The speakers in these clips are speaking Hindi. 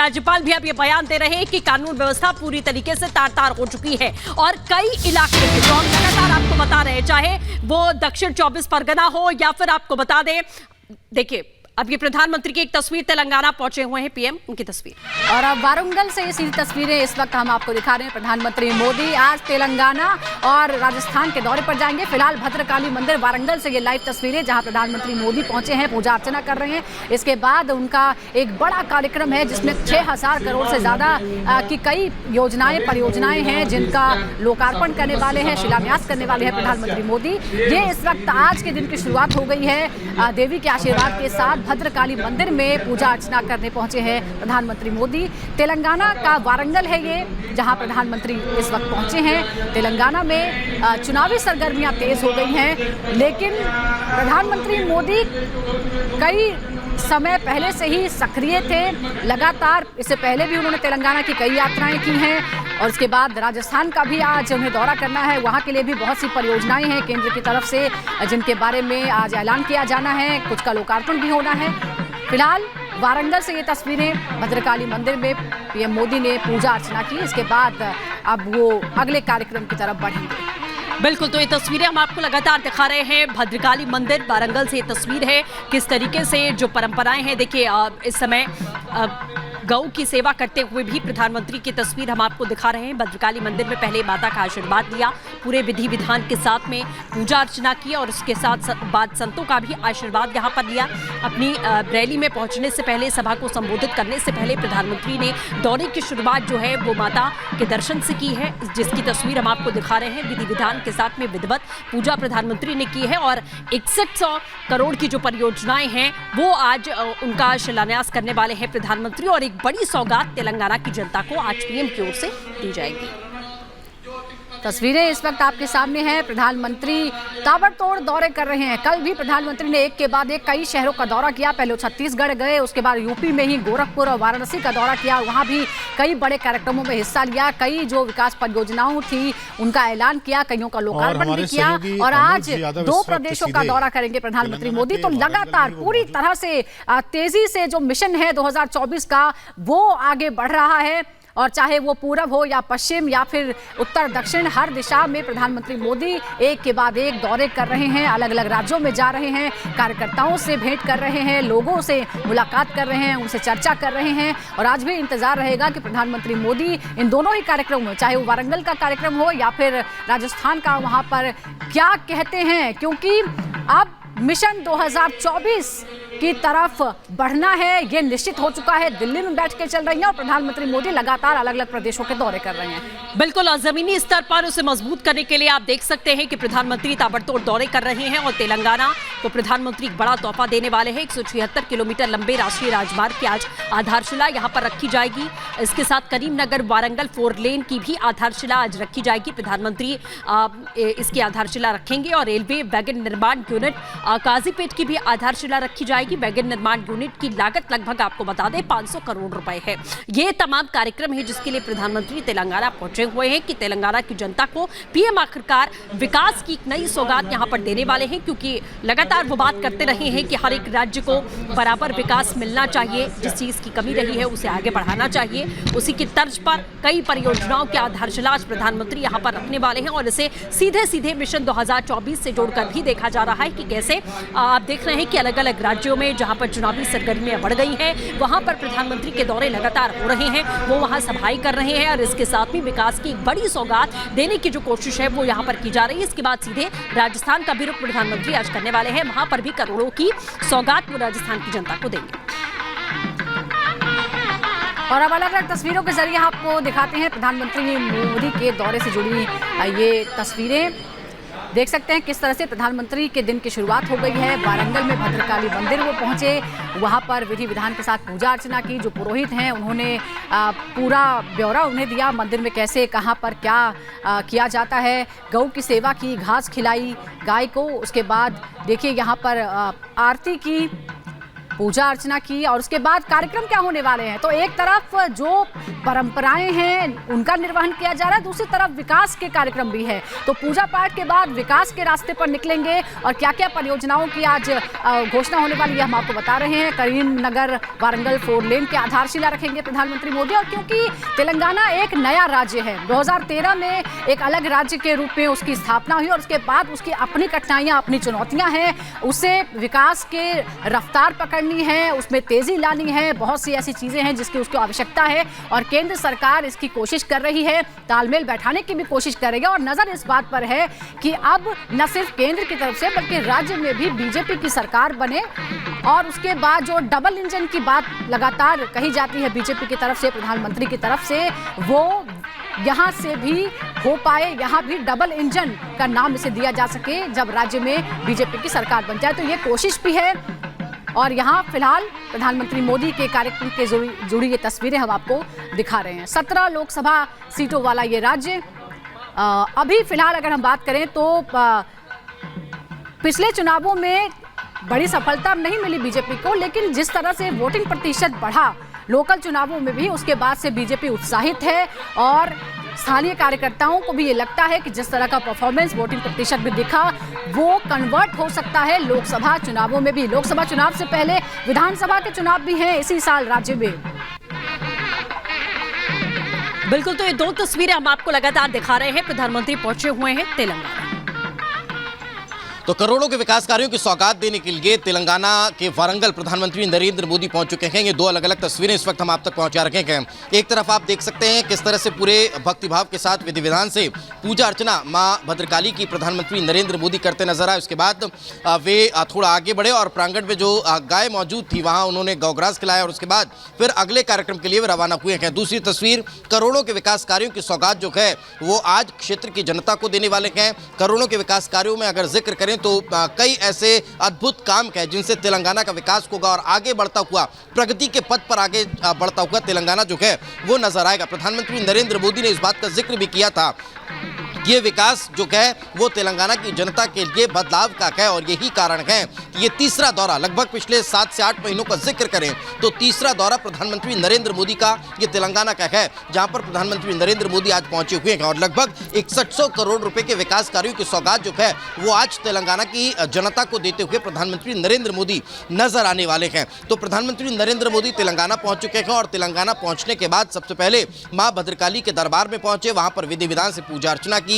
राज्यपाल भी अब ये बयान दे रहे हैं कि कानून व्यवस्था पूरी तरीके से तार-तार हो चुकी है और कई इलाके में जो हम लगातार आपको बता रहे हैं, चाहे वो दक्षिण 24 परगना हो या फिर आपको बता दें, देखिए अब ये प्रधानमंत्री की एक तस्वीर, तेलंगाना पहुंचे हुए हैं पीएम, उनकी तस्वीर। और अब वारंगल से ये सीधी तस्वीरें इस वक्त हम आपको दिखा रहे हैं। प्रधानमंत्री मोदी आज तेलंगाना और राजस्थान के दौरे पर जाएंगे। फिलहाल भद्रकाली मंदिर वारंगल से ये लाइव तस्वीरें जहां प्रधानमंत्री मोदी पहुंचे हैं, पूजा अर्चना कर रहे हैं। इसके बाद उनका एक बड़ा कार्यक्रम है जिसमें 6000 करोड़ से ज्यादा की कई योजनाएं, परियोजनाएं हैं जिनका लोकार्पण करने वाले हैं, शिलान्यास करने वाले हैं प्रधानमंत्री मोदी। ये इस वक्त आज के दिन की शुरुआत हो गई है। देवी के आशीर्वाद के साथ भद्रकाली मंदिर में पूजा अर्चना करने पहुंचे हैं प्रधानमंत्री मोदी। तेलंगाना का वारंगल है ये, जहां प्रधानमंत्री इस वक्त पहुंचे हैं। तेलंगाना में चुनावी सरगर्मियां तेज हो गई हैं, लेकिन प्रधानमंत्री मोदी कई समय पहले से ही सक्रिय थे। लगातार इससे पहले भी उन्होंने तेलंगाना की कई यात्राएं की हैं और इसके बाद राजस्थान का भी आज उन्हें दौरा करना है। वहां के लिए भी बहुत सी परियोजनाएं हैं केंद्र की तरफ से जिनके बारे में आज ऐलान किया जाना है, कुछ का लोकार्पण भी होना है। फिलहाल वारंगल से ये तस्वीरें, भद्रकाली मंदिर में पीएम मोदी ने पूजा अर्चना की। इसके बाद अब वो अगले कार्यक्रम की तरफ बढ़ेंगे। बिल्कुल, तो ये तस्वीरें हम आपको लगातार दिखा रहे हैं। भद्रकाली मंदिर वारंगल से ये तस्वीर है, किस तरीके से जो परंपराएं हैं। देखिए इस समय गौ की सेवा करते हुए भी प्रधानमंत्री की तस्वीर हम आपको दिखा रहे हैं। भद्रकाली मंदिर में पहले माता का आशीर्वाद लिया, पूरे विधि विधान के साथ में पूजा अर्चना की और उसके साथ बाद संतों का भी आशीर्वाद यहाँ पर लिया। अपनी रैली में पहुंचने से पहले, सभा को संबोधित करने से पहले प्रधानमंत्री ने दौरे की शुरुआत जो है वो माता के दर्शन से की है, जिसकी तस्वीर हम आपको दिखा रहे हैं। विधि विधान के साथ में विधिवत पूजा प्रधानमंत्री ने की है और 6100 करोड़ की जो परियोजनाएं हैं वो आज उनका शिलान्यास करने वाले हैं प्रधानमंत्री और एक बड़ी सौगात तेलंगाना की जनता को आज पीएम की ओर से दी जाएगी। तस्वीरें इस वक्त आपके सामने हैं। प्रधानमंत्री ताबड़तोड़ दौरे कर रहे हैं। कल भी प्रधानमंत्री ने एक के बाद एक कई शहरों का दौरा किया। पहले छत्तीसगढ़ गए, उसके बाद यूपी में ही गोरखपुर और वाराणसी का दौरा किया। वहां भी कई बड़े कार्यक्रमों में हिस्सा लिया। कई जो विकास परियोजनाओं थी उनका ऐलान किया, कईयों का लोकार्पण भी किया और आज 2 प्रदेशों का दौरा करेंगे प्रधानमंत्री मोदी। तो लगातार पूरी तरह से तेजी से जो मिशन है 2024 का वो आगे बढ़ रहा है और चाहे वो पूरब हो या पश्चिम या फिर उत्तर दक्षिण, हर दिशा में प्रधानमंत्री मोदी एक के बाद एक दौरे कर रहे हैं। अलग अलग राज्यों में जा रहे हैं, कार्यकर्ताओं से भेंट कर रहे हैं, लोगों से मुलाकात कर रहे हैं, उनसे चर्चा कर रहे हैं और आज भी इंतजार रहेगा कि प्रधानमंत्री मोदी इन दोनों ही कार्यक्रमों में, चाहे वो वारंगल का कार्यक्रम हो या फिर राजस्थान का, वहां पर क्या कहते हैं, क्योंकि अब मिशन 2024 की तरफ बढ़ना है ये निश्चित हो चुका है। दिल्ली में बैठ के चल रही है और प्रधानमंत्री मोदी लगातार अलग अलग प्रदेशों के दौरे कर रहे हैं। बिल्कुल, और जमीनी स्तर पर उसे मजबूत करने के लिए आप देख सकते हैं कि प्रधानमंत्री ताबड़तोड़ दौरे कर रहे हैं और तेलंगाना को प्रधानमंत्री एक बड़ा तोहफा देने वाले हैं। 176 किलोमीटर लंबे राष्ट्रीय राजमार्ग की आज आधारशिला यहाँ पर रखी जाएगी। इसके साथ करीमनगर वारंगल 4 लेन की भी आधारशिला आज रखी जाएगी। प्रधानमंत्री इसकी आधारशिला रखेंगे और रेलवे वैगन निर्माण यूनिट काजीपेट की भी आधारशिला रखी जाएगी। वैगन निर्माण यूनिट की लागत लगभग आपको बता दें 500 करोड़ रुपए है। ये तमाम कार्यक्रम है जिसके लिए प्रधानमंत्री तेलंगाना पहुंचे हुए हैं कि तेलंगाना की जनता को पीएम आखिरकार विकास की एक नई सौगात यहां पर देने वाले हैं, क्योंकि लगातार वो बात करते रहे हैं कि हर एक राज्य को बराबर विकास मिलना चाहिए, जिस चीज की कमी रही है उसे आगे बढ़ाना चाहिए। उसी की तर्ज पर कई परियोजनाओं की आधारशिला आज प्रधानमंत्री यहां पर रखने वाले हैं और इसे सीधे सीधे मिशन 2024 से जोड़कर भी देखा जा रहा है कि कैसे आप देख रहे हैं कि अलग अलग राज्यों में जहां पर चुनावी सरगर्मियां बढ़ गई हैं वहां पर प्रधानमंत्री के दौरे लगातार हो रहे हैं, वो वहां सभाएं कर रहे हैं और इसके साथ ही विकास की एक बड़ी सौगात देने की जो कोशिश है वो यहां पर की जा रही है। इसके बाद सीधे राजस्थान का भी रुख प्रधानमंत्री आज करने वाले हैं, वहां पर भी करोड़ों की सौगात वो राजस्थान की जनता को देंगे। और अब अलग अलग तस्वीरों के जरिए आपको दिखाते हैं प्रधानमंत्री मोदी के दौरे से जुड़ी ये तस्वीरें। देख सकते हैं किस तरह से प्रधानमंत्री के दिन की शुरुआत हो गई है। वारंगल में भद्रकाली मंदिर वो पहुंचे, वहां पर विधि विधान के साथ पूजा अर्चना की। जो पुरोहित हैं उन्होंने पूरा ब्यौरा उन्हें दिया, मंदिर में कैसे कहां पर क्या किया जाता है। गौ की सेवा की, घास खिलाई गाय को। उसके बाद देखिए यहाँ पर आरती की पूजा अर्चना की और उसके बाद कार्यक्रम क्या होने वाले हैं। तो एक तरफ जो परंपराएं हैं उनका निर्वहन किया जा रहा है, दूसरी तरफ विकास के कार्यक्रम भी है। तो पूजा पाठ के बाद विकास के रास्ते पर निकलेंगे और क्या क्या परियोजनाओं की आज घोषणा होने वाली है हम आपको बता रहे हैं। करीमनगर वारंगल 4 लेन की आधारशिला रखेंगे प्रधानमंत्री मोदी। और क्योंकि तेलंगाना एक नया राज्य है, 2013 में एक अलग राज्य के रूप में उसकी स्थापना हुई और उसके बाद उसकी अपनी कठिनाइयां, अपनी चुनौतियां हैं। उसे विकास के रफ्तार पकड़नी है, उसमें तेजी लानी है, बहुत सी ऐसी चीजें हैं जिसकी उसको आवश्यकता है और केंद्र सरकार इसकी कोशिश कर रही है, तालमेल बैठाने की भी कोशिश करेगी। और नजर इस बात पर है कि अब न सिर्फ केंद्र की तरफ से बल्कि राज्य में भी बीजेपी की सरकार बने और उसके बाद जो डबल इंजन की बात लगातार कही जाती है बीजेपी की तरफ से, प्रधानमंत्री की तरफ से, वो यहाँ से भी हो पाए, यहाँ भी डबल इंजन का नाम इसे दिया जा सके जब राज्य में बीजेपी की सरकार बन जाए। तो ये कोशिश भी है। और यहाँ फिलहाल प्रधानमंत्री मोदी के कार्यक्रम के जुड़ी ये तस्वीरें हम आपको दिखा रहे हैं। 17 लोकसभा सीटों वाला ये राज्य। अभी फिलहाल अगर हम बात करें तो पिछले चुनावों में बड़ी सफलता नहीं मिली बीजेपी को, लेकिन जिस तरह से वोटिंग प्रतिशत बढ़ा लोकल चुनावों में भी, उसके बाद से बीजेपी उत्साहित है और स्थानीय कार्यकर्ताओं को भी ये लगता है कि जिस तरह का परफॉर्मेंस वोटिंग प्रतिशत भी दिखा वो कन्वर्ट हो सकता है लोकसभा चुनावों में भी। लोकसभा चुनाव से पहले विधानसभा के चुनाव भी हैं इसी साल राज्य में। बिल्कुल, तो ये 2 तस्वीरें हम आपको लगातार दिखा रहे हैं। प्रधानमंत्री पहुंचे हुए हैं तेलंगाना। तो करोड़ों के विकास कार्यों की सौगात देने के लिए तेलंगाना के वारंगल प्रधानमंत्री नरेंद्र मोदी पहुंच चुके हैं। ये 2 अलग अलग तस्वीरें इस वक्त हम आप तक पहुंचा रखे हैं। एक तरफ आप देख सकते हैं किस तरह से पूरे भक्तिभाव के साथ विधि विधान से पूजा अर्चना मां भद्रकाली की प्रधानमंत्री नरेंद्र मोदी करते नजर आए। उसके बाद वे थोड़ा आगे बढ़े और प्रांगण में जो गाय मौजूद थी वहां उन्होंने गौग्रास खिलाया और उसके बाद फिर अगले कार्यक्रम के लिए वे रवाना हुए हैं। दूसरी तस्वीर करोड़ों के विकास कार्यों की सौगात जो है वो आज क्षेत्र की जनता को देने वाले हैं। करोड़ों के विकास कार्यों में अगर जिक्र करें तो कई ऐसे अद्भुत काम हैं जिनसे तेलंगाना का विकास होगा और आगे बढ़ता हुआ, प्रगति के पथ पर आगे बढ़ता हुआ तेलंगाना जो है वो नजर आएगा। प्रधानमंत्री नरेंद्र मोदी ने इस बात का जिक्र भी किया था, ये विकास जो है वो तेलंगाना की जनता के लिए बदलाव का है और यही कारण है कि ये तीसरा दौरा, लगभग पिछले 7 से 8 महीनों का जिक्र करें तो तीसरा दौरा प्रधानमंत्री नरेंद्र मोदी का ये तेलंगाना का है, जहां पर प्रधानमंत्री नरेंद्र मोदी आज पहुंचे हुए हैं और लगभग 6100 करोड़ रुपए के विकास कार्यों की सौगात जो है वो आज तेलंगाना की जनता को देते हुए प्रधानमंत्री नरेंद्र मोदी नजर आने वाले हैं। तो प्रधानमंत्री नरेंद्र मोदी तेलंगाना पहुंच चुके हैं और तेलंगाना पहुंचने के बाद सबसे पहले मां भद्रकाली के दरबार में पहुंचे, वहां पर विधि विधान से पूजा अर्चना की,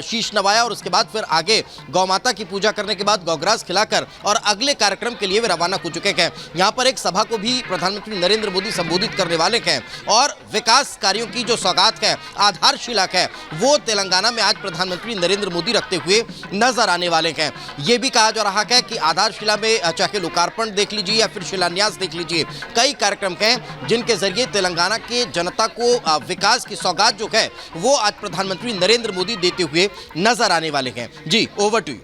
शीश नवाया और उसके बाद फिर आगे गौ माता की पूजा करने के बाद गौग्रास खिलाकर और अगले कार्यक्रम के लिए वे रवाना हो चुके हैं। यहां पर एक सभा को भी प्रधानमंत्री नरेंद्र मोदी संबोधित करने वाले हैं और विकास कार्यों की जो सौगात है, आधारशिला है, वो तेलंगाना में आज प्रधानमंत्री नरेंद्र मोदी रखते हुए नजर आने वाले हैं। ये भी कहा जा रहा है कि आधारशिला में चाहे लोकार्पण देख लीजिए या फिर शिलान्यास देख लीजिए, कई कार्यक्रम हैं जिनके जरिए तेलंगाना के जनता को विकास की सौगात जो है वो आज प्रधानमंत्री नरेंद्र मोदी देते हुए नजर आने वाले हैं। जी, ओवर टू यू।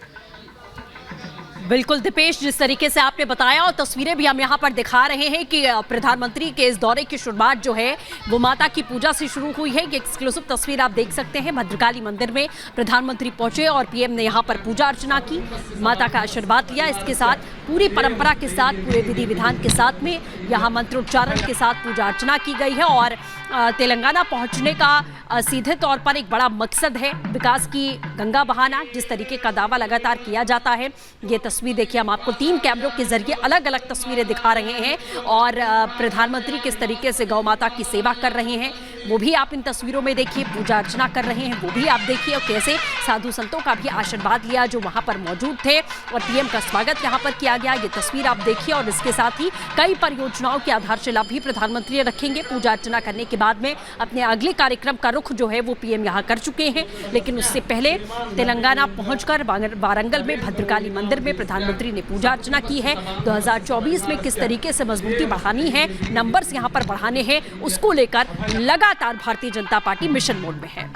बिल्कुल दीपेश, जिस तरीके से आपने बताया और तस्वीरें भी हम यहाँ पर दिखा रहे हैं कि प्रधानमंत्री के इस दौरे की शुरुआत जो है वो माता की पूजा से शुरू हुई है। ये एक्सक्लूसिव तस्वीर आप देख सकते हैं। भद्रकाली मंदिर में प्रधानमंत्री पहुंचे और पीएम ने यहाँ पर पूजा अर्चना की, माता का आशीर्वाद लिया। इसके साथ पूरी परंपरा के साथ, पूरे विधि विधान के साथ में यहाँ मंत्रोच्चारण के साथ पूजा अर्चना की गई है और तेलंगाना पहुंचने का सीधे तौर पर एक बड़ा मकसद है विकास की गंगा बहाना, जिस तरीके का दावा लगातार किया जाता है। ये तस्वीर देखिए, हम आपको 3 कैमरों के जरिए अलग अलग तस्वीरें दिखा रहे हैं और प्रधानमंत्री किस तरीके से गौ माता की सेवा कर रहे हैं वो भी आप इन तस्वीरों में देखिए, पूजा अर्चना कर रहे हैं वो भी आप देखिए और कैसे साधु संतों का भी आशीर्वाद लिया जो वहां पर मौजूद थे और पीएम का स्वागत यहां पर किया गया। ये तस्वीर आप देखिए और इसके साथ ही कई परियोजनाओं की आधारशिला भी प्रधानमंत्री रखेंगे। पूजा अर्चना करने के बाद में अपने अगले कार्यक्रम का रुख जो है वो पीएम यहां कर चुके हैं, लेकिन उससे पहले तेलंगाना पहुंचकर वारंगल में भद्रकाली मंदिर में प्रधानमंत्री ने पूजा अर्चना की है। 2024 में किस तरीके से मजबूती बढ़ानी है, नंबर्स यहां पर बढ़ाने हैं, उसको लेकर लगातार Bharatiya Janata party mission mode में है।